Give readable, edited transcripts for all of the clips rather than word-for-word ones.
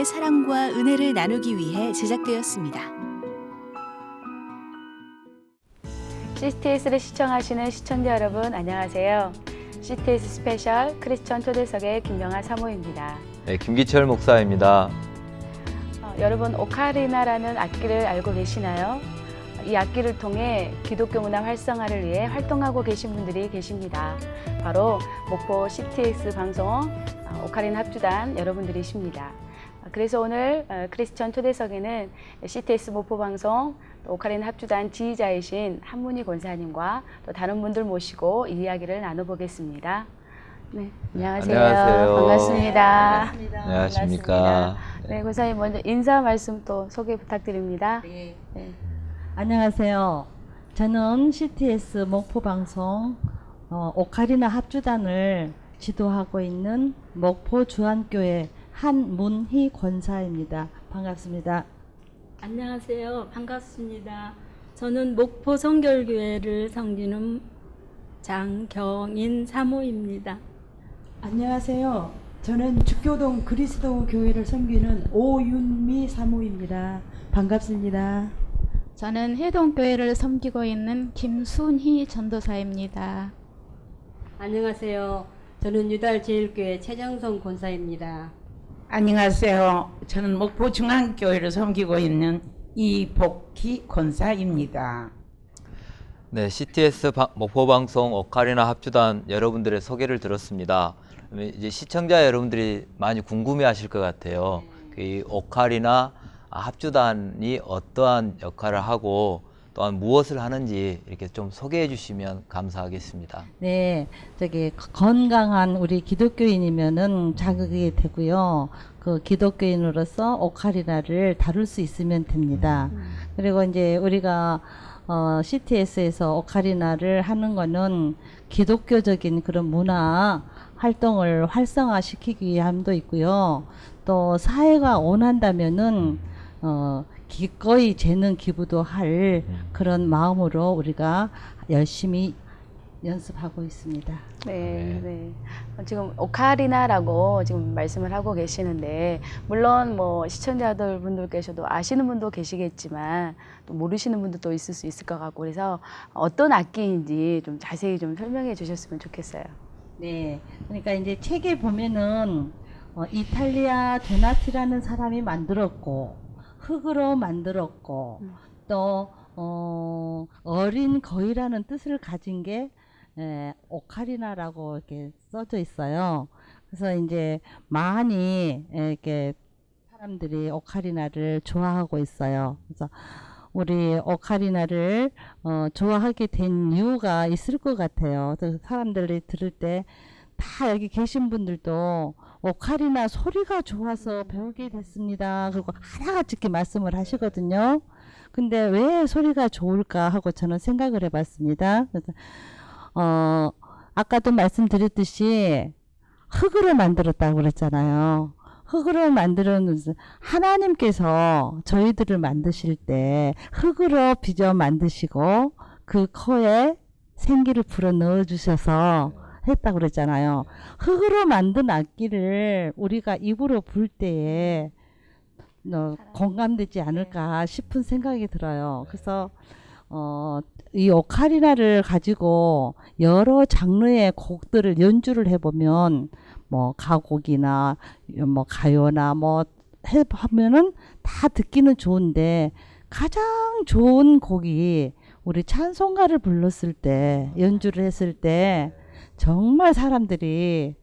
하나님의 사랑과 은혜를 나누기 위해 제작되었습니다. CTS를 시청하시는 시청자 여러분 안녕하세요. CTS 스페셜 크리스천 초대석의 김영아 사모입니다. 네, 김기철 목사입니다. 여러분 오카리나라는 악기를 알고 계시나요? 이 악기를 통해 기독교 문화 활성화를 위해 활동하고 계신 분들이 계십니다. 바로 목포 CTS 방송 오카리나 합주단 여러분들이십니다. 그래서 오늘 크리스천 초대석에는 CTS 목포 방송 오카리나 합주단 지휘자이신 한문희 권사님과 또 다른 분들 모시고 이 이야기를 나눠보겠습니다. 네, 안녕하세요. 안녕하세요. 반갑습니다. 안녕하십니까. 반갑습니다. 네, 권사님 먼저 인사 말씀 또 소개 부탁드립니다. 네. 네. 안녕하세요. 저는 CTS 목포방송 오카리나 합주단을 지도하고 있는 목포 주안교회 한문희 권사입니다. 반갑습니다. 안녕하세요. 반갑습니다. 저는 목포 성결교회를 섬기는 장경인 사모입니다. 안녕하세요. 저는 죽교동 그리스도 교회를 섬기는 오윤미 사모입니다. 반갑습니다. 저는 해동교회를 섬기고 있는 김순희 전도사입니다. 안녕하세요. 저는 유달제일교회 최정성 권사입니다. 안녕하세요. 저는 목포 중앙교회를 섬기고 있는 이복희 권사입니다. 네, CTS 목포방송 오카리나 합주단 여러분들의 소개를 들었습니다. 이제 시청자 여러분들이 많이 궁금해하실 것 같아요. 이 오카리나 합주단이 어떠한 역할을 하고 또한 무엇을 하는지 이렇게 좀 소개해 주시면 감사하겠습니다. 네, 건강한 우리 기독교인이면은 자극이 되고요. 그 기독교인으로서 오카리나를 다룰 수 있으면 됩니다. 그리고 이제 우리가 CTS에서 오카리나를 하는 거는 기독교적인 그런 문화 활동을 활성화시키기 위함도 있고요. 또 사회가 원한다면은 기꺼이 재능 기부도 할 그런 마음으로 우리가 열심히 연습하고 있습니다. 네. 지금 오카리나라고 지금 말씀을 하고 계시는데 물론 뭐 시청자들 분들께서도 아시는 분도 계시겠지만 또 모르시는 분들도 있을 수 있을 것 같고 그래서 어떤 악기인지 좀 자세히 좀 설명해 주셨으면 좋겠어요. 네, 그러니까 이제 책에 보면은 이탈리아 도나티라는 사람이 만들었고 흙으로 만들었고 또 어린 거위라는 뜻을 가진 게 오카리나라고 이렇게 써져 있어요. 그래서 이제 많이 이렇게 사람들이 오카리나를 좋아하고 있어요. 그래서 우리 오카리나를 좋아하게 된 이유가 있을 것 같아요. 그래서 사람들이 들을 때 다 여기 계신 분들도 오카리나 소리가 좋아서 배우게 됐습니다. 그리고 하나같이 이렇게 말씀을 하시거든요. 근데 왜 소리가 좋을까 하고 저는 생각을 해봤습니다. 그래서 아까도 말씀드렸듯이 흙으로 만들었다고 그랬잖아요. 흙으로 만드는 하나님께서 저희들을 만드실 때 흙으로 빚어 만드시고 그 코에 생기를 불어 넣어 주셔서 했다고 그랬잖아요. 흙으로 만든 악기를 우리가 입으로 불 때에 공감되지 않을까 싶은 생각이 들어요. 그래서 이 오카리나를 가지고 여러 장르의 곡들을 연주를 해보면 뭐 가곡이나 뭐 가요나 뭐 하면은 다 듣기는 좋은데 가장 좋은 곡이 우리 찬송가를 불렀을 때 연주를 했을 때 정말 사람들이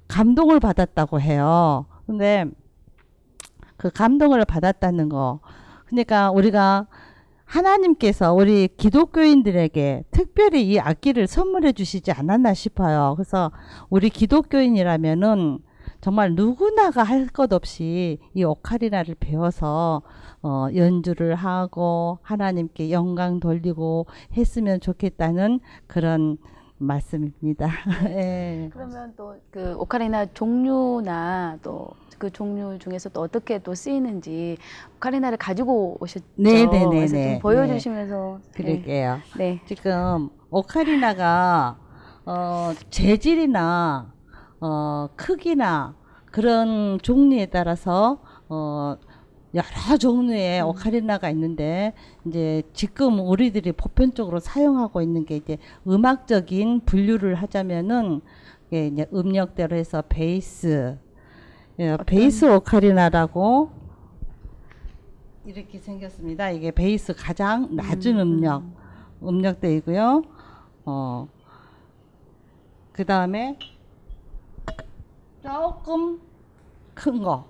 감동을 받았다고 해요. 근데 그 감동을 받았다는 거 그러니까 우리가 하나님께서 우리 기독교인들에게 특별히 이 악기를 선물해 주시지 않았나 싶어요. 그래서 우리 기독교인이라면은 정말 누구나가 할 것 없이 이 오카리나를 배워서 연주를 하고 하나님께 영광 돌리고 했으면 좋겠다는 그런 말씀입니다. 네. 그러면 또 그 오카리나 종류나 또 그 종류 중에서 또 어떻게 또 쓰이는지 오카리나를 가지고 오셨죠? 네네네네. 그래서 좀 보여주시면서 그러게요. 네. 지금 오카리나가 재질이나 크기나 그런 종류에 따라서 여러 종류의 오카리나가 있는데 이제 지금 우리들이 보편적으로 사용하고 있는 게 이제 음악적인 분류를 하자면은 이게 이제 음역대로 해서 베이스, 베이스 오카리나라고 이렇게 생겼습니다. 이게 베이스 가장 낮은 음역대이고요. 그 다음에 조금 큰 거,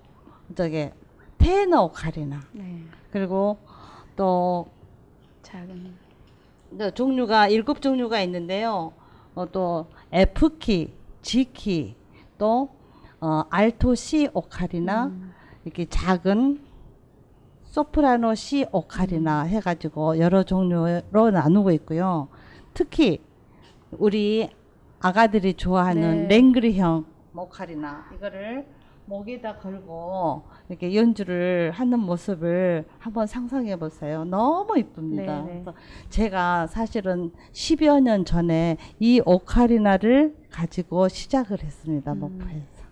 저게 테너 오카리나. 네. 그리고 또 작은. 종류가 7종류가 있는데요. 또 F키, G키, 또 알토 C 오카리나, 이렇게 작은 소프라노 C 오카리나 해가지고 여러 종류로 나누고 있고요. 특히 우리 아가들이 좋아하는 네. 랭그리형 오카리나, 이거를 목에다 걸고 이렇게 연주를 하는 모습을 한번 상상해 보세요. 너무 이쁩니다. 네, 네. 그래서 제가 사실은 10여 년 전에 이 오카리나를 가지고 시작을 했습니다. 목포에서.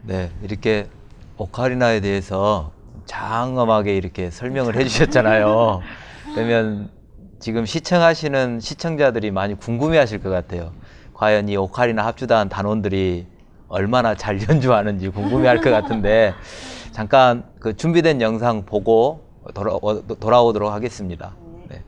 네, 이렇게 오카리나에 대해서 장엄하게 이렇게 설명을 해주셨잖아요. 그러면 지금 시청하시는 시청자들이 많이 궁금해하실 것 같아요. 과연 이 오카리나 합주단 단원들이 얼마나 잘 연주하는지 궁금해할 것 같은데 잠깐 그 준비된 영상 보고 돌아오도록 하겠습니다. 네.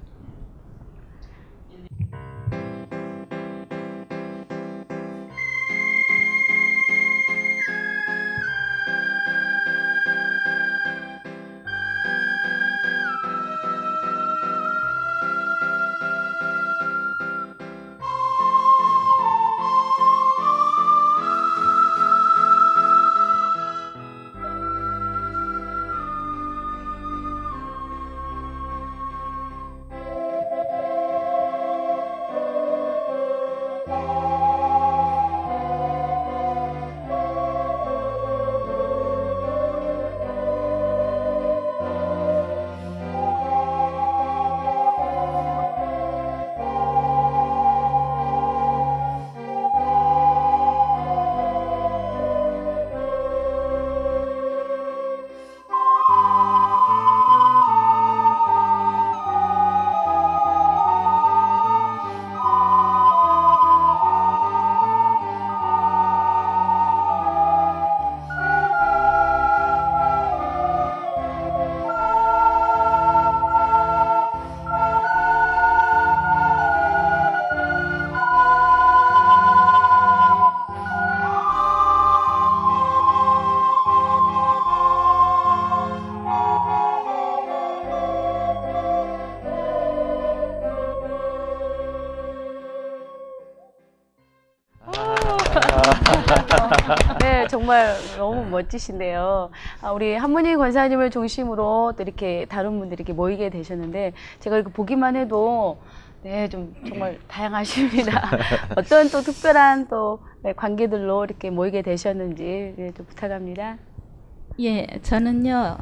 네, 정말 너무 멋지신데요. 우리 한문희 권사님을 중심으로 또 이렇게 다른 분들이 이렇게 모이게 되셨는데 제가 이렇게 보기만 해도 네, 좀 정말 다양하십니다. 어떤 또 특별한 또 관계들로 이렇게 모이게 되셨는지 네, 좀 부탁합니다. 예, 저는요,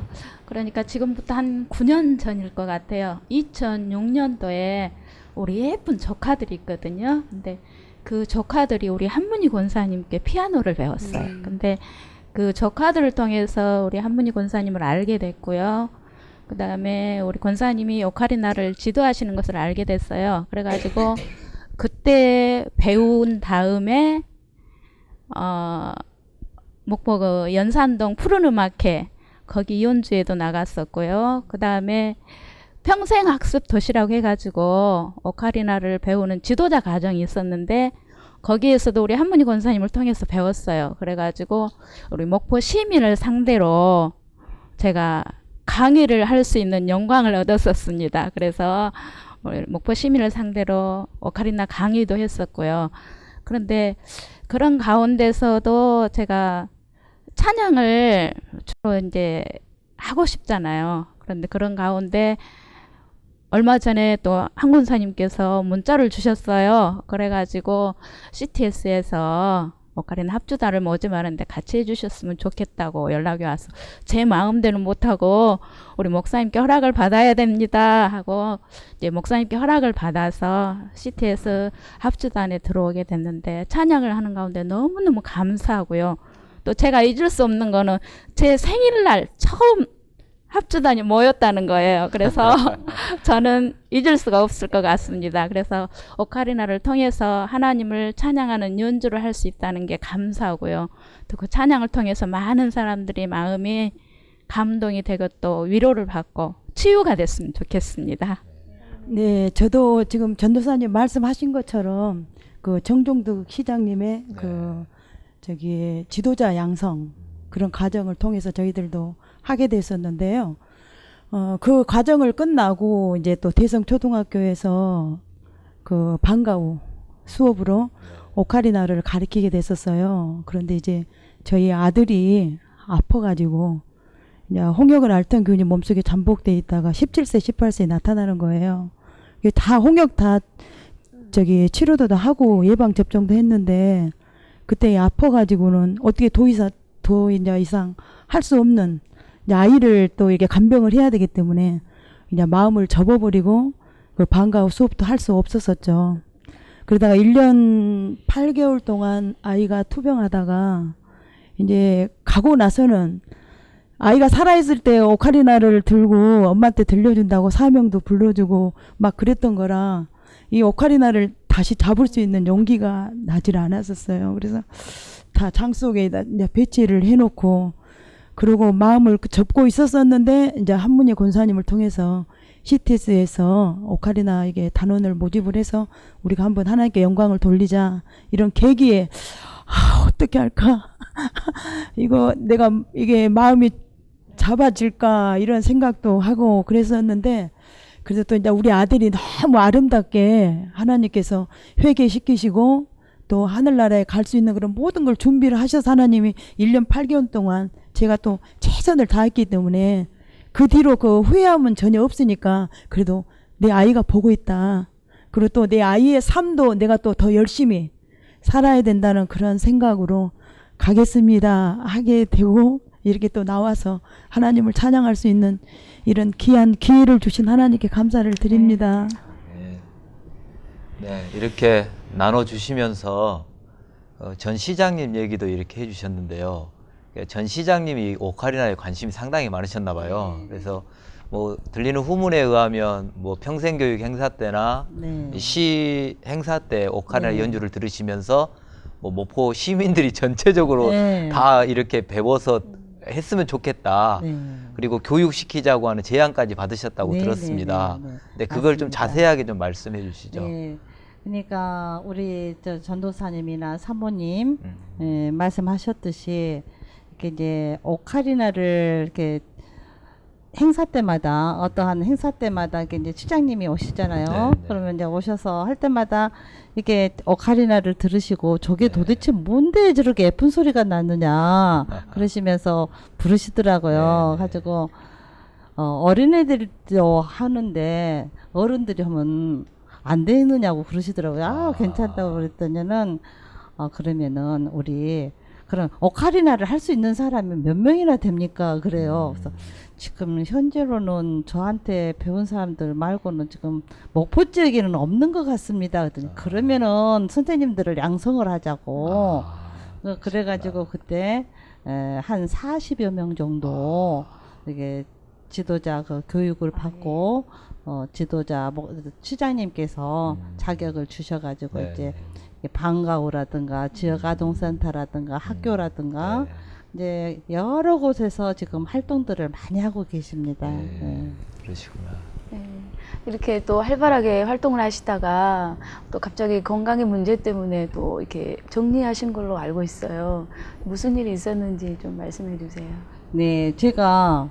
그러니까 지금부터 한 9년 전일 것 같아요. 2006년도에 우리 예쁜 조카들이 있거든요. 근데 그 조카들이 우리 한문희 권사님께 피아노를 배웠어요. 근데 그 조카들을 통해서 우리 한문희 권사님을 알게 됐고요. 그 다음에 우리 권사님이 오카리나를 지도하시는 것을 알게 됐어요. 그래가지고 그때 배운 다음에 목포 그 연산동 푸른음악회 거기 연주에도 나갔었고요. 그 다음에 평생학습 도시라고 해가지고 오카리나를 배우는 지도자 과정이 있었는데 거기에서도 우리 한문희 권사님을 통해서 배웠어요. 그래가지고 우리 목포 시민을 상대로 제가 강의를 할 수 있는 영광을 얻었었습니다. 그래서 우리 목포 시민을 상대로 오카리나 강의도 했었고요. 그런데 그런 가운데서도 제가 찬양을 주로 이제 하고 싶잖아요. 그런데 그런 가운데 얼마 전에 또 한 권사님께서 문자를 주셨어요. 그래가지고 CTS에서 오카리나 합주단을 모집하는데 같이 해주셨으면 좋겠다고 연락이 와서 제 마음대로 못하고 우리 목사님께 허락을 받아야 됩니다 하고 이제 목사님께 허락을 받아서 CTS 합주단에 들어오게 됐는데 찬양을 하는 가운데 너무너무 감사하고요. 또 제가 잊을 수 없는 거는 제 생일날 처음 합주단이 모였다는 거예요. 그래서 저는 잊을 수가 없을 것 같습니다. 그래서 오카리나를 통해서 하나님을 찬양하는 연주를 할 수 있다는 게 감사하고요. 또 그 찬양을 통해서 많은 사람들이 마음이 감동이 되고 또 위로를 받고 치유가 됐으면 좋겠습니다. 네, 저도 지금 전도사님 말씀하신 것처럼 그 정종득 시장님의 그 저기 지도자 양성 그런 과정을 통해서 저희들도 하게 됐었는데요. 그 과정을 끝나고 이제 또 대성초등학교에서 그 방과 후 수업으로 오카리나를 가르치게 됐었어요. 그런데 이제 저희 아들이 아파가지고 이제 홍역을 앓던 균이 몸속에 잠복돼 있다가 17세, 18세에 나타나는 거예요. 이게 다 홍역 다 저기 치료도 다 하고 예방 접종도 했는데 그때 아파가지고는 어떻게 더 이상 할 수 없는 이제 아이를 또 이게 간병을 해야 되기 때문에 그냥 마음을 접어버리고 그 방과 후 수업도 할 수 없었었죠. 그러다가 1년 8개월 동안 아이가 투병하다가 이제 가고 나서는 아이가 살아있을 때 오카리나를 들고 엄마한테 들려준다고 사명도 불러주고 막 그랬던 거라 이 오카리나를 다시 잡을 수 있는 용기가 나질 않았었어요. 그래서 다 장 속에 이제 배치를 해놓고 그러고 마음을 접고 있었었는데 이제 한문희 권사님을 통해서 CTS에서 오카리나 이게 단원을 모집을 해서 우리가 한번 하나님께 영광을 돌리자 이런 계기에 어떻게 할까 이거 내가 이게 마음이 잡아질까 이런 생각도 하고 그랬었는데 그래서 또 이제 우리 아들이 너무 아름답게 하나님께서 회개시키시고 또 하늘나라에 갈 수 있는 그런 모든 걸 준비를 하셔서 하나님이 1년 8개월 동안 제가 또 최선을 다했기 때문에 그 뒤로 그 후회함은 전혀 없으니까 그래도 내 아이가 보고 있다. 그리고 또 내 아이의 삶도 내가 또 더 열심히 살아야 된다는 그런 생각으로 가겠습니다 하게 되고 이렇게 또 나와서 하나님을 찬양할 수 있는 이런 귀한 기회를 주신 하나님께 감사를 드립니다. 네, 이렇게 나눠주시면서 전 시장님 얘기도 이렇게 해주셨는데요. 전 시장님이 오카리나에 관심이 상당히 많으셨나 봐요. 그래서 뭐 들리는 후문에 의하면 뭐 평생교육 행사 때나 시 행사 때 오카리나 연주를 들으시면서 뭐 목포 시민들이 전체적으로 다 이렇게 배워서 했으면 좋겠다. 그리고 교육시키자고 하는 제안까지 받으셨다고 들었습니다. 근데 그걸 좀 자세하게 좀 말씀해 주시죠. 그러니까 우리 전도사님이나 사모님 말씀하셨듯이 이렇게 이제 오카리나를 이렇게 행사 때마다 어떠한 행사 때마다 이렇게 이제 시장님이 오시잖아요. 그러면 이제 오셔서 할 때마다 이렇게 오카리나를 들으시고 저게 도대체 뭔데 저렇게 예쁜 소리가 나느냐 그러시면서 부르시더라고요. 가지고 어린애들도 하는데 어른들이 하면 안 되느냐고 그러시더라고요. 괜찮다고 그랬더니는 그러면은 우리 그런 오카리나를 할 수 있는 사람이 몇 명이나 됩니까? 그래요. 그래서 지금 현재로는 저한테 배운 사람들 말고는 지금 목포 지역에는 없는 것 같습니다. 그랬더니 그러면은 선생님들을 양성을 하자고. 그래가지고 그때 한 40여 명 정도 이게 지도자 그 교육을 받고 지도자 시장님께서 자격을 주셔가지고 이제 방과후라든가 지역아동센터라든가 학교라든가 이제 여러 곳에서 지금 활동들을 많이 하고 계십니다. 그러시구나. 이렇게 또 활발하게 활동을 하시다가 또 갑자기 건강의 문제 때문에 또 이렇게 정리하신 걸로 알고 있어요. 무슨 일이 있었는지 좀 말씀해 주세요. 네, 제가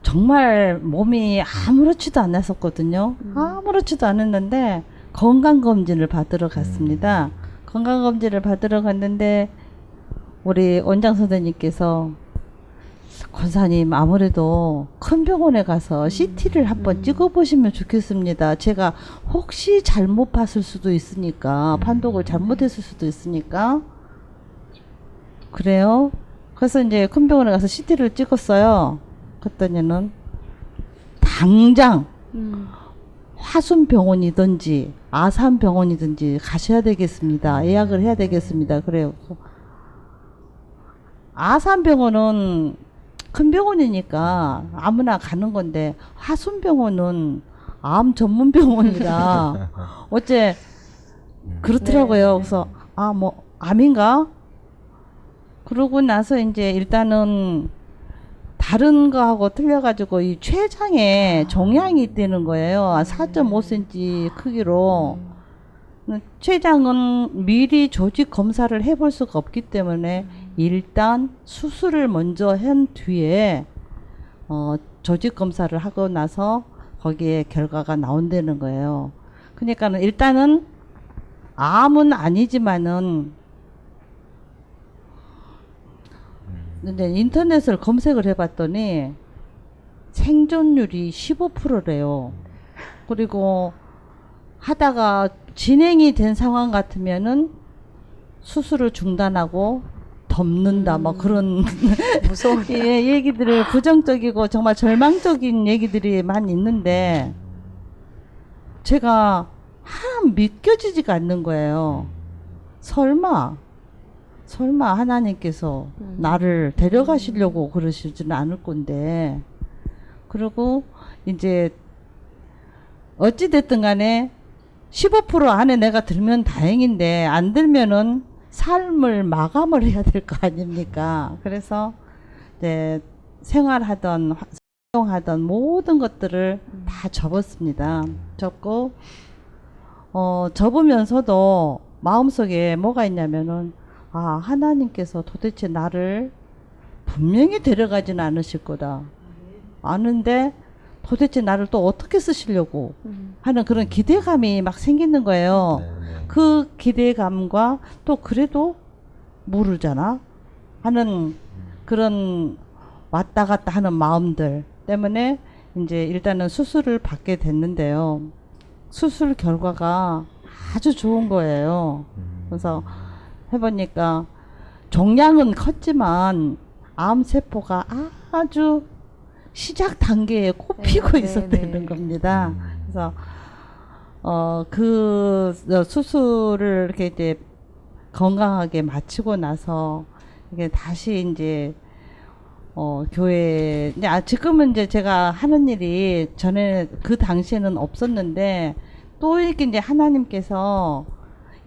정말 몸이 아무렇지도 않았었거든요. 아무렇지도 않았는데 건강검진을 받으러 갔습니다. 건강검진을 받으러 갔는데 우리 원장 선생님께서 권사님 아무래도 큰 병원에 가서 CT를 한번 찍어보시면 좋겠습니다. 제가 혹시 잘못 봤을 수도 있으니까 판독을 잘못했을 수도 있으니까 그래요. 그래서 이제 큰 병원에 가서 CT를 찍었어요. 그랬더니는 당장 화순병원이든지 아산병원이든지 가셔야 되겠습니다. 예약을 해야 되겠습니다. 그래요. 아산병원은 큰 병원이니까 아무나 가는 건데 하순병원은 암 전문 병원이라 어째 그렇더라고요. 그래서 아 뭐 암인가? 그러고 나서 이제 일단은 다른 거하고 틀려가지고 이 췌장에 종양이 있다는 거예요. 4.5cm 크기로. 췌장은 미리 조직 검사를 해볼 수가 없기 때문에 일단 수술을 먼저 한 뒤에 조직 검사를 하고 나서 거기에 결과가 나온다는 거예요. 그러니까는 일단은 암은 아니지만은 근데 인터넷을 검색을 해봤더니 생존율이 15%래요. 그리고 하다가 진행이 된 상황 같으면은 수술을 중단하고 덮는다 뭐 그런 무서운 예, 얘기들을 부정적이고 정말 절망적인 얘기들이 많이 있는데 제가 믿겨지지가 않는 거예요. 설마 하나님께서 나를 데려가시려고 그러시지는 않을 건데. 그리고 이제 어찌됐든 간에 15% 안에 내가 들면 다행인데 안 들면은 삶을 마감을 해야 될 거 아닙니까? 그래서 이제 생활하던 활동하던 모든 것들을 다 접었습니다. 접고 접으면서도 마음속에 뭐가 있냐면은 아, 하나님께서 도대체 나를 분명히 데려가지는 않으실 거다. 아는데 도대체 나를 또 어떻게 쓰시려고 하는 그런 기대감이 막 생기는 거예요. 그 기대감과 또 그래도 모르잖아 하는 그런 왔다 갔다 하는 마음들 때문에 이제 일단은 수술을 받게 됐는데요. 수술 결과가 아주 좋은 거예요. 그래서 해보니까 종양은 컸지만 암세포가 아주 시작 단계에 꼽히고 있었다는 겁니다. 그래서 그 수술을 이렇게 이제 건강하게 마치고 나서 이게 다시 이제 교회 이제 지금은 이제 제가 하는 일이 전에 그 당시에는 없었는데 또 이렇게 이제 하나님께서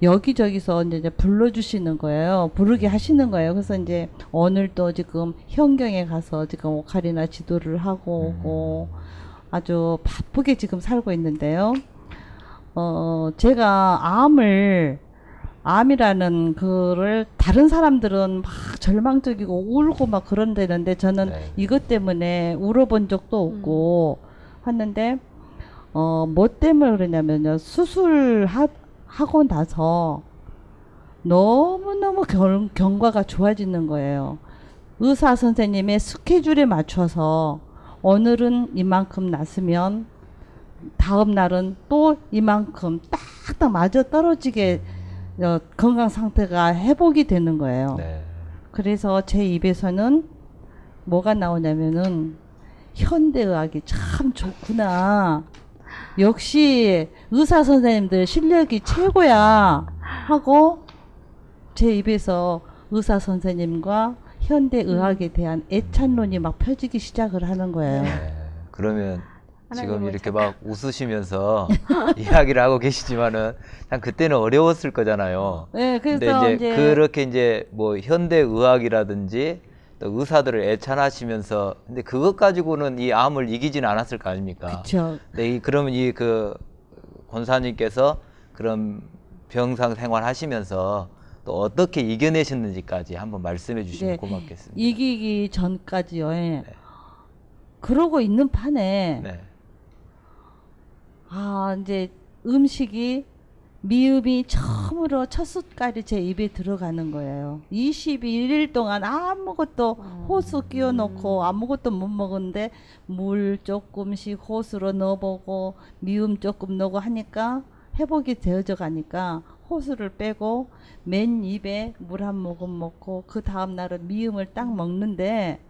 여기저기서 이제 불러주시는 거예요. 부르게 하시는 거예요. 그래서 이제 오늘 또 지금 현경에 가서 지금 오카리나 지도를 하고 오고 아주 바쁘게 지금 살고 있는데요. 제가 암이라는 그를 다른 사람들은 막 절망적이고 울고 막 그런다는데 저는 이것 때문에 울어본 적도 없고 했는데 뭐 때문에 그러냐면요. 수술하고 나서 너무너무 경과가 좋아지는 거예요. 의사 선생님의 스케줄에 맞춰서 오늘은 이만큼 났으면 다음 날은 또 이만큼 딱딱 맞아 떨어지게 건강 상태가 회복이 되는 거예요. 그래서 제 입에서는 뭐가 나오냐면은 현대의학이 참 좋구나. 역시 의사 선생님들 실력이 최고야 하고 제 입에서 의사 선생님과 현대의학에 대한 애찬론이 막 펴지기 시작을 하는 거예요. 그러면 지금 이렇게 막 웃으시면서 이야기를 하고 계시지만은 참 그때는 어려웠을 거잖아요. 네, 근데 그래서 이제 그렇게 이제 뭐 현대의학이라든지 또 의사들을 애찬하시면서 근데 그것 가지고는 이 암을 이기지는 않았을 거 아닙니까? 그렇죠. 근데 그러면 이 그 권사님께서 그런 병상 생활하시면서 또 어떻게 이겨내셨는지까지 한번 말씀해 주시면 고맙겠습니다. 이기기 전까지요. 그러고 있는 판에 이제 음식이 미음이 처음으로 첫 숟갈이 제 입에 들어가는 거예요. 21일 동안 아무것도 호수 끼워놓고 아무것도 못 먹었는데 물 조금씩 호수로 넣어보고 미음 조금 넣고 하니까 회복이 되어져 가니까 호수를 빼고 맨 입에 물 한 모금 먹고 그 다음 날은 미음을 딱 먹는데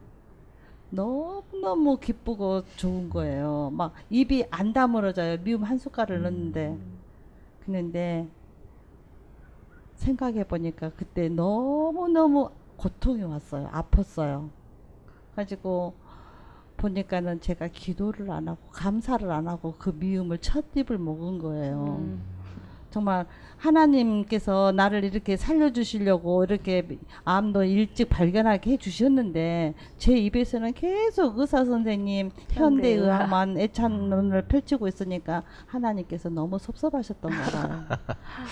너무너무 기쁘고 좋은 거예요. 막 입이 안 다물어져요. 미음 한 숟갈을 넣는데. 근데 생각해 보니까 그때 너무너무 고통이 왔어요. 아팠어요. 가지고 보니까는 제가 기도를 안 하고 감사를 안 하고 그 미움을 첫 입을 먹은 거예요. 정말 하나님께서 나를 이렇게 살려주시려고 이렇게 암도 일찍 발견하게 해주셨는데 제 입에서는 계속 의사 선생님 현대의학만 애찬론을 펼치고 있으니까 하나님께서 너무 섭섭하셨던 거예요.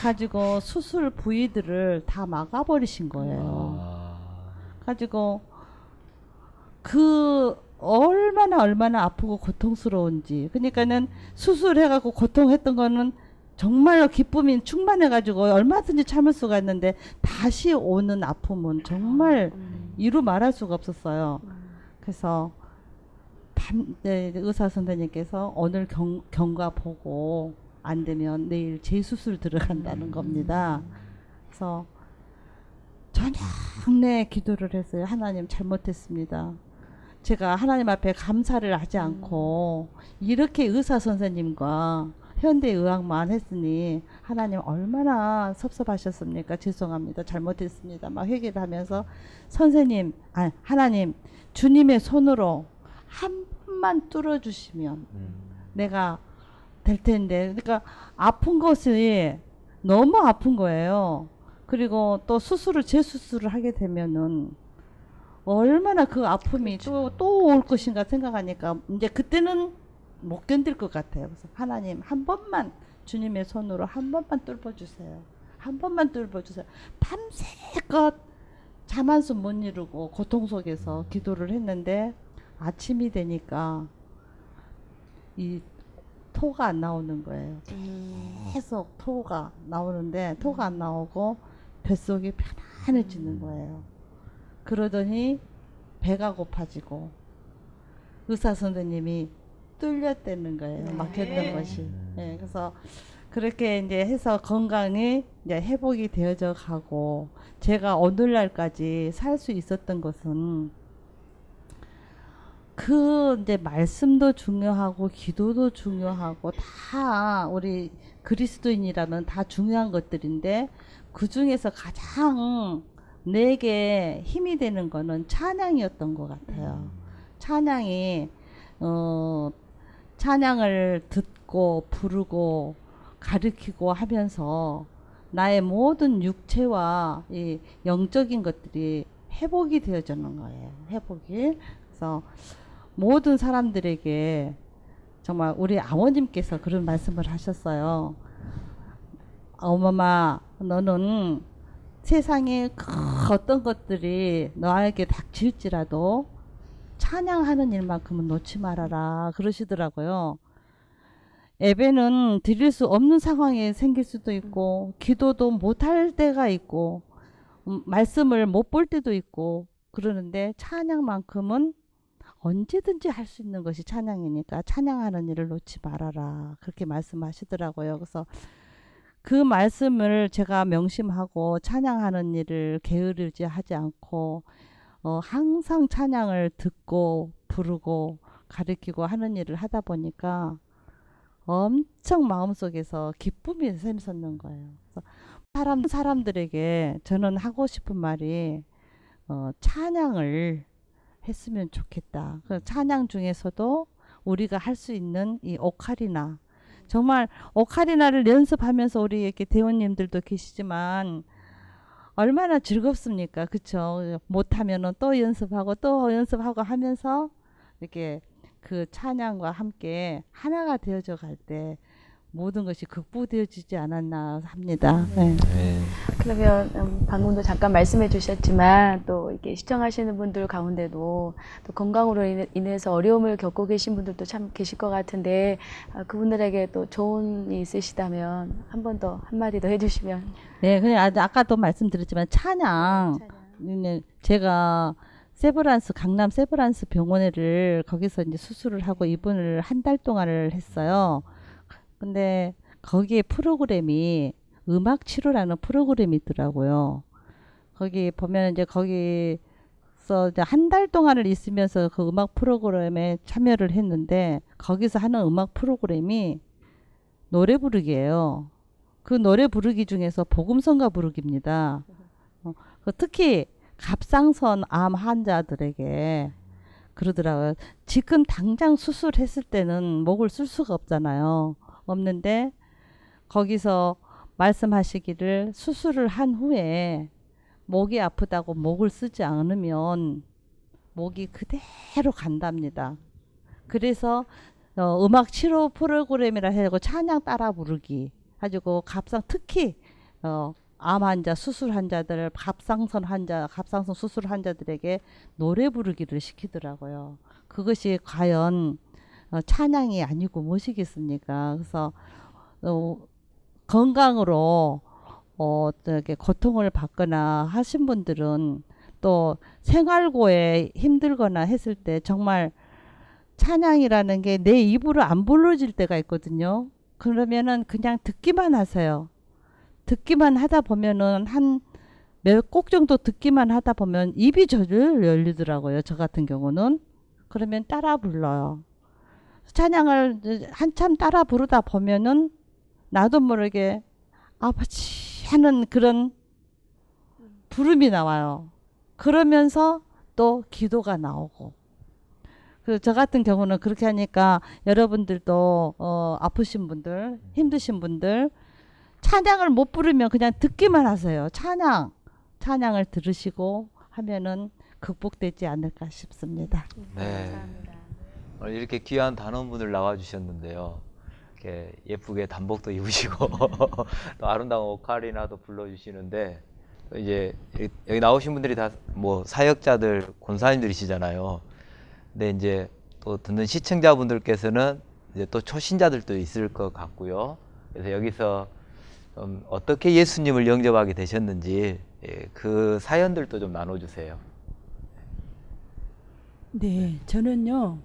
가지고 수술 부위들을 다 막아버리신 거예요. 가지고 그 얼마나 아프고 고통스러운지. 그러니까는 수술해갖고 고통했던 거는 정말로 기쁨이 충만해가지고 얼마든지 참을 수가 있는데 다시 오는 아픔은 정말 이루 말할 수가 없었어요. 그래서 의사 선생님께서 오늘 경과 보고 안 되면 내일 재수술 들어간다는 겁니다. 그래서 저녁 내 기도를 했어요. 하나님 잘못했습니다. 제가 하나님 앞에 감사를 하지 않고 이렇게 의사 선생님과 현대의학만 했으니 하나님 얼마나 섭섭하셨습니까? 죄송합니다. 잘못했습니다. 막 회개를 하면서 선생님, 하나님 주님의 손으로 한 번만 뚫어주시면 내가 될 텐데. 그러니까 아픈 것이 너무 아픈 거예요. 그리고 또 재수술을 하게 되면은 얼마나 그 아픔이 또 올 것인가 생각하니까 이제 그때는 못 견딜 것 같아요. 그래서 하나님 한 번만 주님의 손으로 한 번만 뚫어주세요. 한 번만 뚫어주세요. 밤새껏 잠 한숨 못 이루고 고통 속에서 기도를 했는데 아침이 되니까 이 토가 안 나오는 거예요. 계속 토가 나오는데 토가 안 나오고 뱃속이 편안해지는 거예요. 그러더니 배가 고파지고 의사 선생님이 뚫렸다는 거예요. 막혔던 것이. 네, 그래서 그렇게 이제 해서 건강이 이제 회복이 되어져 가고 제가 오늘날까지 살 수 있었던 것은 그 이제 말씀도 중요하고 기도도 중요하고 다 우리 그리스도인이라면 다 중요한 것들인데 그 중에서 가장 내게 힘이 되는 거는 찬양이었던 것 같아요. 찬양이 찬양을 듣고 부르고 가르치고 하면서 나의 모든 육체와 이 영적인 것들이 회복이 되어지는 거예요. 회복이. 그래서 모든 사람들에게 정말 우리 아버님께서 그런 말씀을 하셨어요. 어머마, 너는 세상에 어떤 것들이 너에게 닥칠지라도 찬양하는 일만큼은 놓지 말아라 그러시더라고요. 예배는 드릴 수 없는 상황이 생길 수도 있고 기도도 못할 때가 있고 말씀을 못 볼 때도 있고 그러는데 찬양만큼은 언제든지 할 수 있는 것이 찬양이니까 찬양하는 일을 놓지 말아라 그렇게 말씀하시더라고요. 그래서 그 말씀을 제가 명심하고 찬양하는 일을 게으르지 하지 않고 항상 찬양을 듣고 부르고 가르치고 하는 일을 하다 보니까 엄청 마음속에서 기쁨이 샘솟는 거예요. 그래서 사람들에게 저는 하고 싶은 말이 찬양을 했으면 좋겠다. 그 찬양 중에서도 우리가 할 수 있는 이 오카리나 정말 오카리나를 연습하면서 우리 이렇게 대원님들도 계시지만 얼마나 즐겁습니까? 그쵸? 못하면은 또 연습하고 하면서 이렇게 그 찬양과 함께 하나가 되어져 갈 때 모든 것이 극복되어지지 않았나 합니다. 네. 그러면 방금도 잠깐 말씀해 주셨지만 또 이렇게 시청하시는 분들 가운데도 또 건강으로 인해서 어려움을 겪고 계신 분들도 참 계실 것 같은데 그분들에게 또 조언이 있으시다면 한 번 더 한마디 더 해주시면. 네, 그냥 아까도 말씀드렸지만 찬양. 제가 강남 세브란스 병원을 거기서 이제 수술을 하고 입원을 한 달 동안을 했어요. 근데 거기에 프로그램이 음악 치료라는 프로그램이 있더라고요. 거기 보면 이제 거기서 이제 한 달 동안을 있으면서 그 음악 프로그램에 참여를 했는데 거기서 하는 음악 프로그램이 노래 부르기예요. 그 노래 부르기 중에서 복음성가 부르기입니다. 특히 갑상선 암 환자들에게 그러더라고요. 지금 당장 수술했을 때는 목을 쓸 수가 없잖아요. 없는데 거기서 말씀하시기를 수술을 한 후에 목이 아프다고 목을 쓰지 않으면 목이 그대로 간답니다. 그래서 음악 치료 프로그램이라 해고 찬양 따라 부르기 가지고 특히 암 환자, 수술 환자들, 갑상선 환자, 갑상선 수술 환자들에게 노래 부르기를 시키더라고요. 그것이 과연 찬양이 아니고 무엇이겠습니까? 그래서 건강으로 어떻게 고통을 받거나 하신 분들은 또 생활고에 힘들거나 했을 때 정말 찬양이라는 게 내 입으로 안 불러질 때가 있거든요. 그러면은 그냥 듣기만 하세요. 듣기만 하다 보면은 한 몇 곡 정도 듣기만 하다 보면 입이 저절 열리더라고요. 저 같은 경우는. 그러면 따라 불러요. 찬양을 한참 따라 부르다 보면은 나도 모르게 아버지 하는 그런 부름이 나와요. 그러면서 또 기도가 나오고. 저 같은 경우는 그렇게 하니까 여러분들도 아프신 분들, 힘드신 분들 찬양을 못 부르면 그냥 듣기만 하세요. 찬양을 들으시고 하면은 극복되지 않을까 싶습니다. 네. 오늘 이렇게 귀한 단원분들 나와주셨는데요. 이렇게 예쁘게 단복도 입으시고 또 아름다운 오카리나도 불러주시는데 이제 여기 나오신 분들이 다 뭐 사역자들, 권사님들이시잖아요. 근데 이제 또 듣는 시청자분들께서는 이제 또 초신자들도 있을 것 같고요. 그래서 여기서 어떻게 예수님을 영접하게 되셨는지 그 사연들도 좀 나눠주세요. 네, 저는요,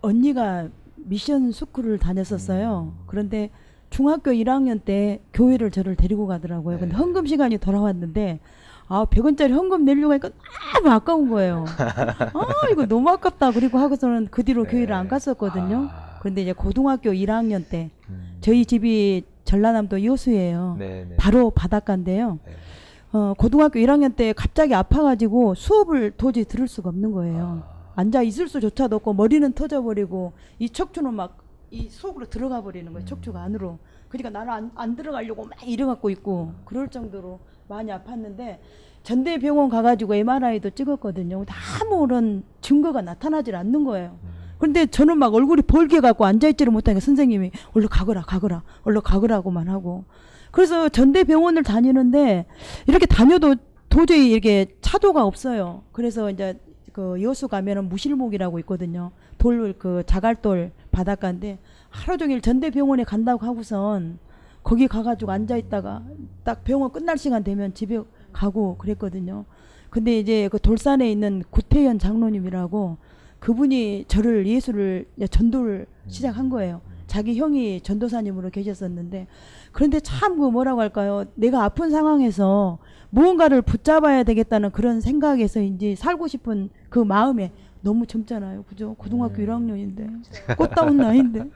언니가 미션 스쿨을 다녔었어요. 그런데 중학교 1학년 때 교회를 저를 데리고 가더라고요. 근데 헌금 시간이 돌아왔는데 100원짜리 헌금 내려고 하니까 너무 아까운 거예요. 이거 너무 아깝다. 그리고 하고서는 그 뒤로 교회를 안 갔었거든요. 그런데 이제 고등학교 1학년 때 저희 집이 전라남도 여수예요. 바로 바닷가인데요. 고등학교 1학년 때 갑자기 아파가지고 수업을 도저히 들을 수가 없는 거예요. 앉아 있을 수조차도 없고 머리는 터져버리고 이 척추는 막 이 속으로 들어가 버리는 거예요. 척추가 안으로. 그러니까 나는 안 들어가려고 막 이래갖고 있고 그럴 정도로 많이 아팠는데 전대병원 가가지고 MRI도 찍었거든요. 아무런 증거가 나타나질 않는 거예요. 그런데 저는 막 얼굴이 벌게 갖고 앉아있지를 못하니까 선생님이 얼른 가거라고만 하고. 그래서 전대병원을 다니는데 이렇게 다녀도 도저히 이렇게 차도가 없어요. 그래서 이제 그 여수 가면은 무실목이라고 있거든요. 그 자갈돌 바닷가인데 하루 종일 전대병원에 간다고 하고선 거기 가가지고 앉아있다가 딱 병원 끝날 시간 되면 집에 가고 그랬거든요. 근데 이제 그 돌산에 있는 구태현 장로님이라고 그분이 저를 예수를 전도를 시작한 거예요. 자기 형이 전도사님으로 계셨었는데 그런데 참 그 뭐라고 할까요? 내가 아픈 상황에서 무언가를 붙잡아야 되겠다는 그런 생각에서인지 살고 싶은 그 마음에 너무 젊잖아요. 그죠? 고등학교 1학년인데 꽃다운 나이인데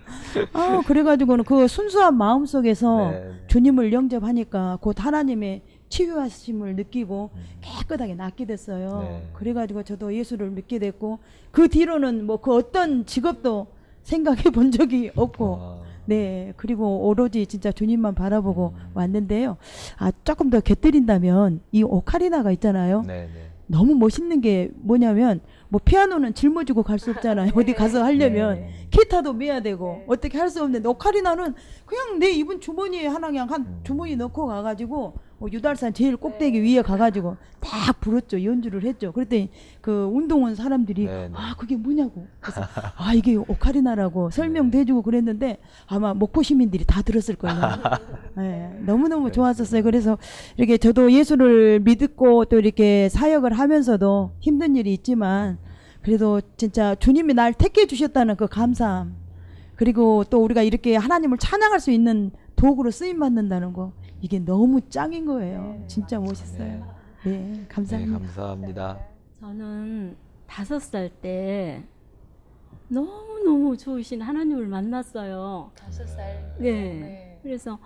그래가지고는 그 순수한 마음 속에서 주님을 영접하니까 곧 하나님의 치유하심을 느끼고 깨끗하게 낫게 됐어요. 그래가지고 저도 예수를 믿게 됐고 그 뒤로는 뭐 그 어떤 직업도 생각해 본 적이 없고 네 그리고 오로지 진짜 주님만 바라보고 왔는데요. 조금 더 곁들인다면 이 오카리나가 있잖아요. 너무 멋있는 게 뭐냐면 뭐 피아노는 짊어지고 갈 수 없잖아요. 어디 가서 하려면 기타도 메야 되고 어떻게 할 수 없는데 오카리나는 그냥 내 입은 주머니에 하나 그냥 한 주머니 넣고 가가지고 유달산 제일 꼭대기 위에 가가지고 딱 불었죠. 연주를 했죠. 그랬더니 그 운동원 사람들이 그게 뭐냐고. 그래서 이게 오카리나라고 설명도 해주고 그랬는데 아마 목포 시민들이 다 들었을 거예요. 네, 너무너무 좋았었어요. 그래서 이렇게 저도 예수를 믿고 또 이렇게 사역을 하면서도 힘든 일이 있지만 그래도 진짜 주님이 날 택해 주셨다는 그 감사함 그리고 또 우리가 이렇게 하나님을 찬양할 수 있는 도구로 쓰임 받는다는 거 이게 너무 짱인 거예요. 진짜 멋있어요. 네, 감사합니다. 네, 감사합니다. 저는 5살 때 너무너무 좋으신 하나님을 만났어요. 5살. 네. 그래서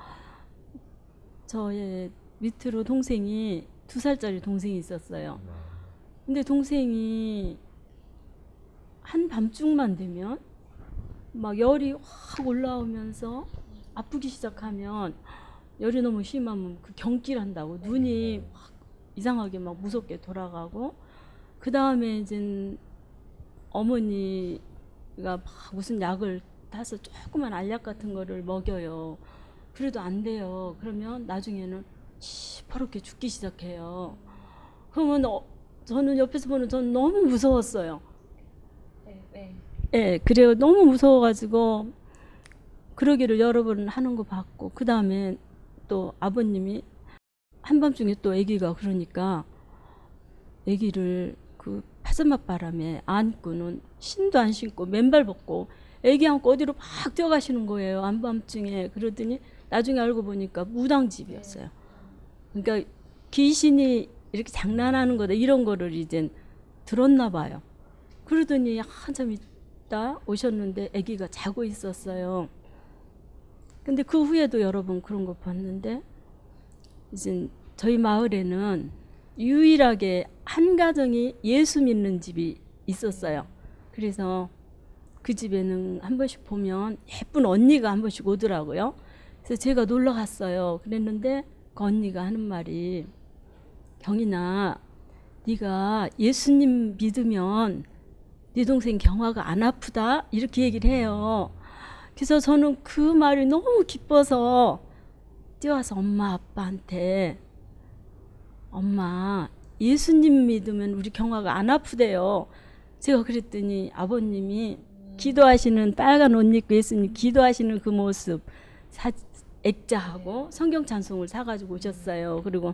저의 밑으로 동생이 2살짜리 동생이 있었어요. 근데 동생이 한밤중만 되면 막 열이 확 올라오면서 아프기 시작하면, 열이 너무 심하면 그 경기한다고 눈이 확 이상하게 막 무섭게 돌아가고, 그 다음에 이제 어머니가 막 무슨 약을 타서 조그만 알약 같은 거를 먹여요. 그래도 안 돼요. 그러면 나중에는 시퍼렇게 죽기 시작해요. 그러면 저는 옆에서 보는, 저는 너무 무서웠어요. 예, 그래요. 너무 무서워가지고 그러기를 여러 번 하는 거 봤고, 그 다음에 또 아버님이 한밤중에 또 아기가 그러니까 아기를 그 파스맛 바람에 안고는 신도 안 신고 맨발 벗고 아기 안고 어디로 막 뛰어가시는 거예요. 한밤중에. 그러더니 나중에 알고 보니까 무당집이었어요. 그러니까 귀신이 이렇게 장난하는 거다 이런 거를 이제 들었나 봐요. 그러더니 한참 있다 오셨는데 아기가 자고 있었어요. 근데 그 후에도 여러 번 그런 거 봤는데, 이제 저희 마을에는 유일하게 한 가정이 예수 믿는 집이 있었어요. 그래서 그 집에는 한 번씩 보면 예쁜 언니가 한 번씩 오더라고요. 그래서 제가 놀러 갔어요. 그랬는데 그 언니가 하는 말이, 경인아, 네가 예수님 믿으면 네 동생 경화가 안 아프다 이렇게 얘기를 해요. 그래서 저는 그 말이 너무 기뻐서 뛰어와서 엄마 아빠한테, 엄마 예수님 믿으면 우리 경화가 안 아프대요. 제가 그랬더니 아버님이 기도하시는, 빨간 옷 입고 예수님 기도하시는 그 모습 액자하고 성경 찬송을 사가지고 오셨어요. 그리고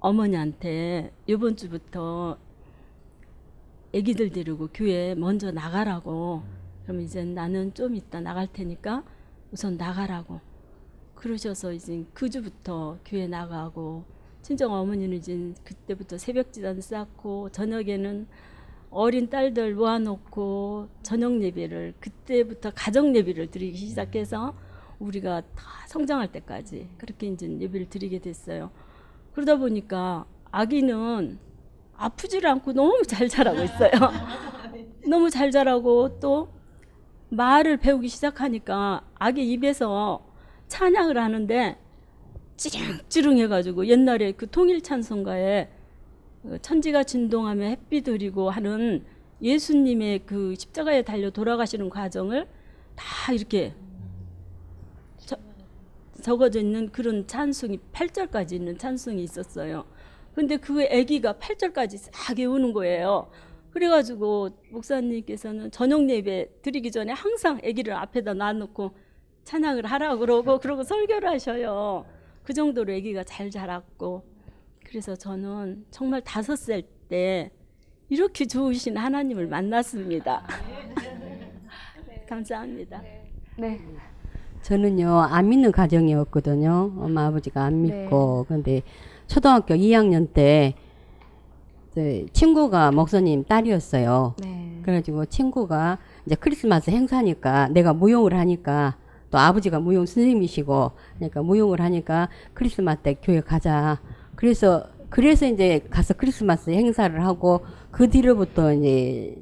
어머니한테 이번 주부터 애기들 데리고 교회 먼저 나가라고, 그러면 이제 나는 좀 이따 나갈 테니까 우선 나가라고 그러셔서 이제 그 주부터 교회 나가고, 친정 어머니는 이제 그때부터 새벽지단 쌓고, 저녁에는 어린 딸들 모아놓고 저녁 예배를, 그때부터 가정 예배를 드리기 시작해서 우리가 다 성장할 때까지 그렇게 이제 예배를 드리게 됐어요. 그러다 보니까 아기는 아프지를 않고 너무 잘 자라고 있어요. 너무 잘 자라고, 또 말을 배우기 시작하니까 아기 입에서 찬양을 하는데 찌릉찌릉 해가지고, 옛날에 그 통일 찬송가에 천지가 진동하며 햇빛 흐리고 하는 예수님의 그 십자가에 달려 돌아가시는 과정을 다 이렇게 적어져 있는 그런 찬송이 8절까지 있는 찬송이 있었어요. 근데 그 아기가 8절까지 싹 외우는 거예요. 그래가지고 목사님께서는 저녁 예배 드리기 전에 항상 아기를 앞에다 놔놓고 찬양을 하라고 그러고 설교를 하셔요. 그 정도로 아기가 잘 자랐고, 그래서 저는 정말 5살 때 이렇게 좋으신 하나님을 만났습니다. 감사합니다. 네. 저는요, 안 믿는 가정이었거든요. 엄마 아버지가 안 믿고. 근데 초등학교 2학년 때 친구가 목사님 딸이었어요. 네. 그래가지고 친구가 이제 크리스마스 행사니까, 내가 무용을 하니까, 또 아버지가 무용 선생님이시고, 그러니까 무용을 하니까 크리스마스 때 교회 가자. 그래서 이제 가서 크리스마스 행사를 하고, 그 뒤로부터 이제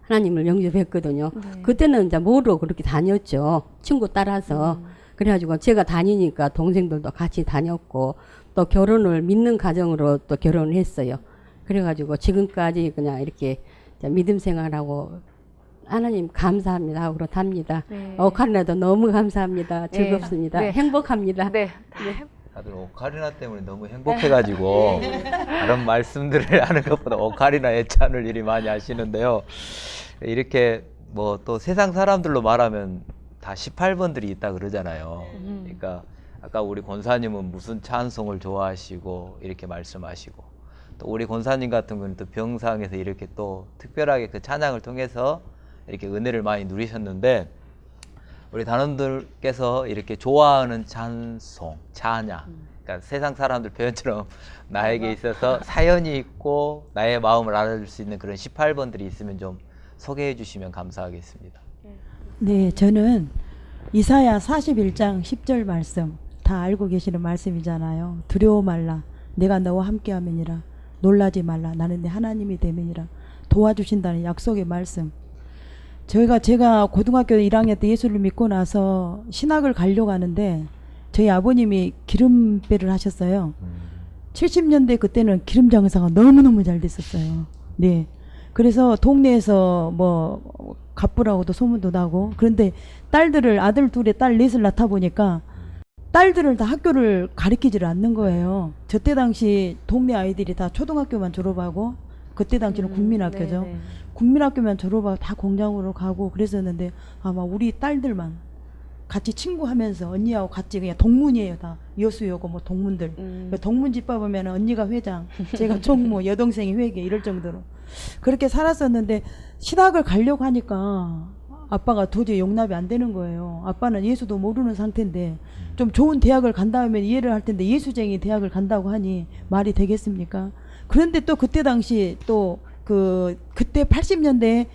하나님을 영접했거든요. 네. 그때는 이제 모르고 그렇게 다녔죠. 친구 따라서. 그래가지고 제가 다니니까 동생들도 같이 다녔고, 또 결혼을 믿는 가정으로 또 결혼을 했어요. 그래가지고 지금까지 그냥 이렇게 믿음 생활하고, 하나님 감사합니다 하고 그렇답니다. 네. 오카리나도 너무 감사합니다. 즐겁습니다. 네. 행복합니다. 네. 다들 오카리나 때문에 너무 행복해가지고 다른 말씀들을 하는 것보다 오카리나 애찬을 일이 많이 하시는데요. 이렇게 뭐 또 세상 사람들로 말하면 다 18번들이 있다 그러잖아요. 그러니까 아까 우리 권사님은 무슨 찬송을 좋아하시고 이렇게 말씀하시고, 또 우리 권사님 같은 경우는 또 병상에서 이렇게 또 특별하게 그 찬양을 통해서 이렇게 은혜를 많이 누리셨는데, 우리 단원들께서 이렇게 좋아하는 찬송, 찬양, 그러니까 세상 사람들 표현처럼 나에게 있어서 사연이 있고 나의 마음을 알아줄 수 있는 그런 18번들이 있으면 좀 소개해 주시면 감사하겠습니다. 네, 저는 이사야 41장 10절 말씀 다 알고 계시는 말씀이잖아요. 두려워 말라. 내가 너와 함께함이니라. 놀라지 말라. 나는 내 하나님이 됨이니라. 도와주신다는 약속의 말씀. 제가 고등학교 1학년 때 예수를 믿고 나서 신학을 가려고 하는데 저희 아버님이 기름배를 하셨어요. 70년대 그때는 기름 장사가 너무너무 잘 됐었어요. 네. 그래서 동네에서 뭐 갑부라고도 소문도 나고, 그런데 아들 둘에 딸 넷을 낳다 보니까 딸들을 다 학교를 가르치지를 않는 거예요. 저때 당시 동네 아이들이 다 초등학교만 졸업하고, 그때 당시는 국민학교죠. 네네. 국민학교만 졸업하고 다 공장으로 가고 그랬었는데, 아마 우리 딸들만 같이 친구하면서 언니하고 같이 그냥 동문이에요. 다 여수여고 뭐 동문들. 동문 집밥 보면 언니가 회장, 제가 총무, 여동생이 회계 이럴 정도로 그렇게 살았었는데, 신학을 가려고 하니까 아빠가 도저히 용납이 안 되는 거예요. 아빠는 예수도 모르는 상태인데 좀 좋은 대학을 간다 하면 이해를 할 텐데, 예수쟁이 대학을 간다고 하니 말이 되겠습니까? 그런데 또 그때 당시 또 그때 80년대에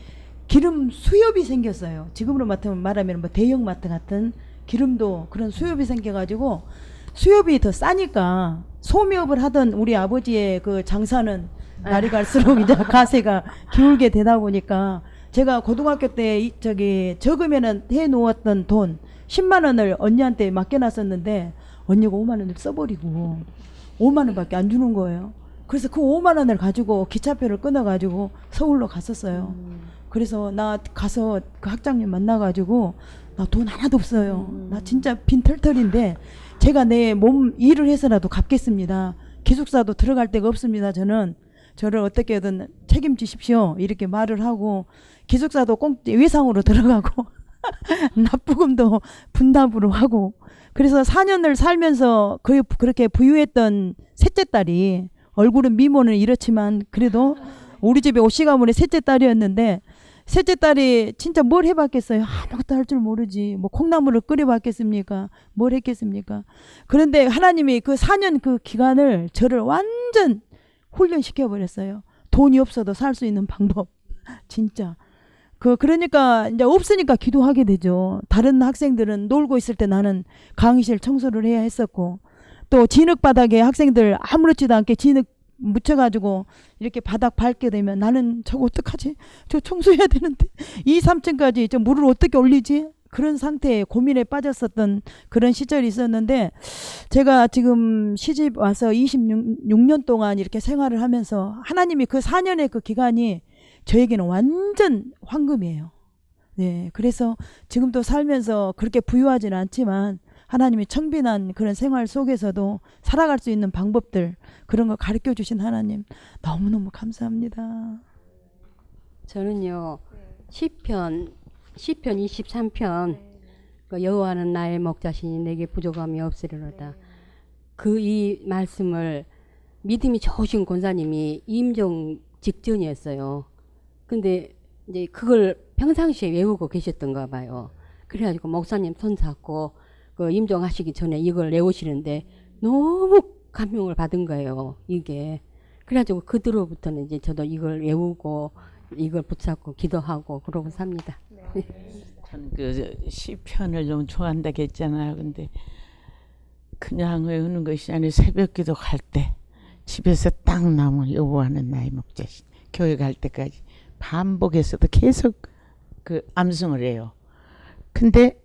기름 수협이 생겼어요. 지금으로 말하면 뭐 대형마트 같은 기름도 그런 수협이 생겨가지고, 수협이 더 싸니까 소미업을 하던 우리 아버지의 그 장사는 날이 갈수록 이제 가세가 기울게 되다 보니까, 제가 고등학교 때 적으면은 해 놓았던 돈 10만 원을 언니한테 맡겨놨었는데, 언니가 5만 원을 써버리고 5만 원밖에 안 주는 거예요. 그래서 그 5만 원을 가지고 기차표를 끊어가지고 서울로 갔었어요. 그래서 나 가서 그 학장님 만나가지고, 나 돈 하나도 없어요. 나 진짜 빈털털인데 제가 내 몸 일을 해서라도 갚겠습니다. 기숙사도 들어갈 데가 없습니다. 저를 어떻게든 책임지십시오. 이렇게 말을 하고, 기숙사도 외상으로 들어가고 납부금도 분담으로 하고, 그래서 4년을 살면서 그렇게 부유했던 셋째 딸이, 얼굴은 미모는 이렇지만 그래도 우리 집에 오씨 가문의 셋째 딸이었는데, 셋째 딸이 진짜 뭘 해봤겠어요? 아무것도 할 줄 모르지. 뭐 콩나물을 끓여봤겠습니까? 뭘 했겠습니까? 그런데 하나님이 그 4년 그 기간을 저를 완전 훈련시켜버렸어요. 돈이 없어도 살 수 있는 방법. 진짜. 그러니까 이제 없으니까 기도하게 되죠. 다른 학생들은 놀고 있을 때 나는 강의실 청소를 해야 했었고, 또 진흙바닥에 학생들 아무렇지도 않게 진흙 묻혀가지고 이렇게 바닥 밟게 되면, 나는 저거 어떡하지? 저 청소해야 되는데 2, 3층까지 저 물을 어떻게 올리지? 그런 상태에 고민에 빠졌었던 그런 시절이 있었는데, 제가 지금 시집 와서 26년 동안 이렇게 생활을 하면서 하나님이 그 4년의 그 기간이 저에게는 완전 황금이에요. 네, 그래서 지금도 살면서 그렇게 부유하지는 않지만 하나님이 청빈한 그런 생활 속에서도 살아갈 수 있는 방법들, 그런 거 가르쳐 주신 하나님 너무너무 감사합니다. 저는요, 시편 23편, 그 여호와는 나의 목자시니 내게 부족함이 없으리로다. 이 말씀을 믿음이 좋으신 권사님이 임종 직전이었어요. 근데 이제 그걸 평상시에 외우고 계셨던가 봐요. 그래가지고 목사님 손 잡고 그 임종하시기 전에 이걸 외우시는데 너무 감명을 받은 거예요, 이게. 그래가지고 그 뒤로부터는 이제 저도 이걸 외우고 이걸 붙잡고 기도하고 그러고 삽니다. 전 그 시편을 너무 좋아한다고 했잖아요. 근데 그냥 외우는 것이 아니라 새벽기도 갈 때 집에서 딱 나오면 여호와는 나의 목자시, 교회 갈 때까지 반복해서도 계속 그 암송을 해요. 근데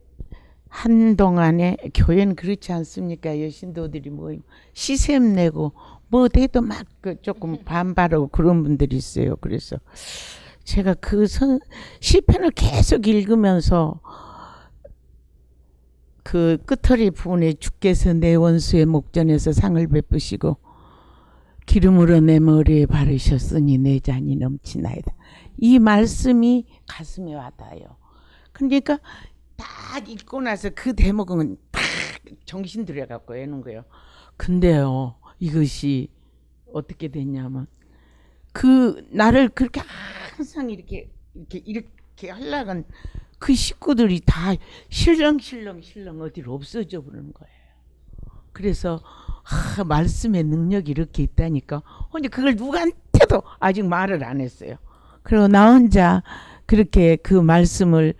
한동안에 교회는 그렇지 않습니까? 여신도들이 모이면 시샘 내고 뭐 돼도 막 그 조금 반발하고 그런 분들이 있어요. 그래서 제가 그 시편을 계속 읽으면서 그 끝허리 부분에 주께서 내 원수의 목전에서 상을 베푸시고 기름으로 내 머리에 바르셨으니 내 잔이 넘치나이다. 이 말씀이 가슴에 와닿아요. 그러니까 딱 읽고 나서 그 대목은 딱 정신 들여갖고 해놓은 거예요. 근데요, 이것이 어떻게 됐냐면, 그 나를 그렇게 항상 이렇게 하려던 그 식구들이 다 실렁실렁 어디로 없어져 버리는 거예요. 그래서 말씀의 능력이 이렇게 있다니까. 근데 그걸 누구한테도 아직 말을 안 했어요. 그리고 나 혼자 그렇게 그 말씀을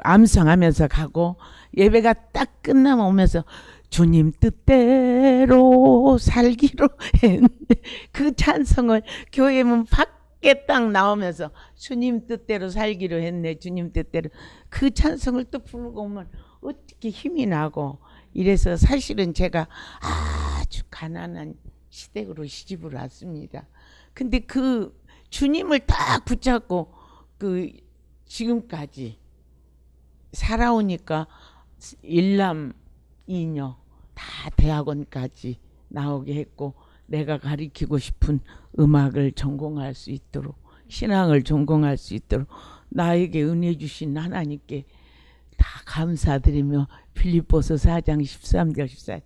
암송하면서 가고, 예배가 딱 끝나면 오면서 주님 뜻대로 살기로 했는데 그 찬송을 교회 문 밖에 딱 나오면서 주님 뜻대로 살기로 했네. 주님 뜻대로 그 찬송을 또 부르고 오면 어떻게 힘이 나고 이래서 사실은 제가 아주 가난한 시댁으로 시집을 왔습니다. 근데 그 주님을 딱 붙잡고 그 지금까지 살아오니까 일남 이녀 다 대학원까지 나오게 했고 내가 가르치고 싶은 음악을 전공할 수 있도록 신앙을 전공할 수 있도록 나에게 은혜 주신 하나님께 다 감사드리며 빌립보서 4장 13절 14절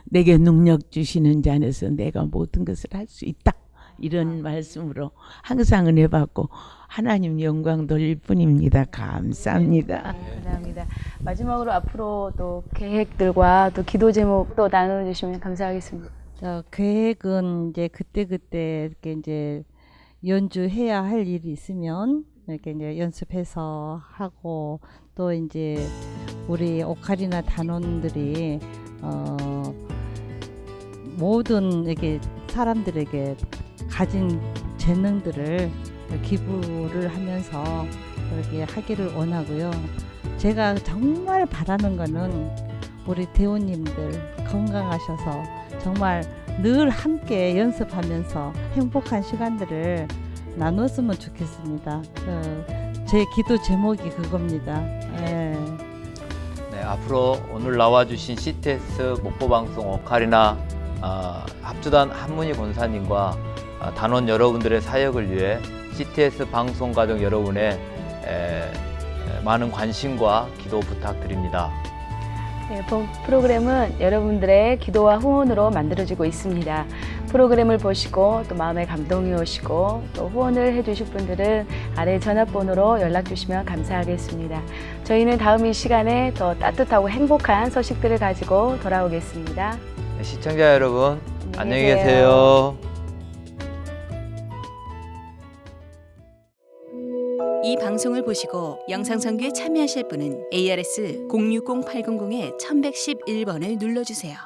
내게 능력 주시는 자 안에서 내가 모든 것을 할 수 있다. 이런 말씀으로 항상 은혜 받고 하나님 영광 돌릴 뿐입니다. 감사합니다. 감사합니다. 마지막으로 앞으로 또 계획들과 또 기도 제목 또 나눠주시면 감사하겠습니다. 계획은 이제 그때 이렇게 이제 연주해야 할 일이 있으면 이렇게 이제 연습해서 하고 또 이제 우리 오카리나 단원들이 모든 이렇게 사람들에게 가진 재능들을 기부를 하면서 그렇게 하기를 원하고요. 제가 정말 바라는 거는 우리 대원님들 건강하셔서 정말 늘 함께 연습하면서 행복한 시간들을 나눴으면 좋겠습니다. 제 기도 제목이 그겁니다. 네, 앞으로 오늘 나와주신 CTS 목포방송 오카리나 합주단 한문희 권사님과 단원 여러분들의 사역을 위해 CTS 방송가족 여러분의 많은 관심과 기도 부탁드립니다. 네, 본 프로그램은 여러분들의 기도와 후원으로 만들어지고 있습니다. 프로그램을 보시고 또 마음에 감동이 오시고 또 후원을 해주실 분들은 아래 전화번호로 연락 주시면 감사하겠습니다. 저희는 다음 이 시간에 더 따뜻하고 행복한 소식들을 가지고 돌아오겠습니다. 네, 시청자 여러분 안녕히 계세요. 이 방송을 보시고 영상 선교에 참여하실 분은 ARS 060-800-1111번을 눌러주세요.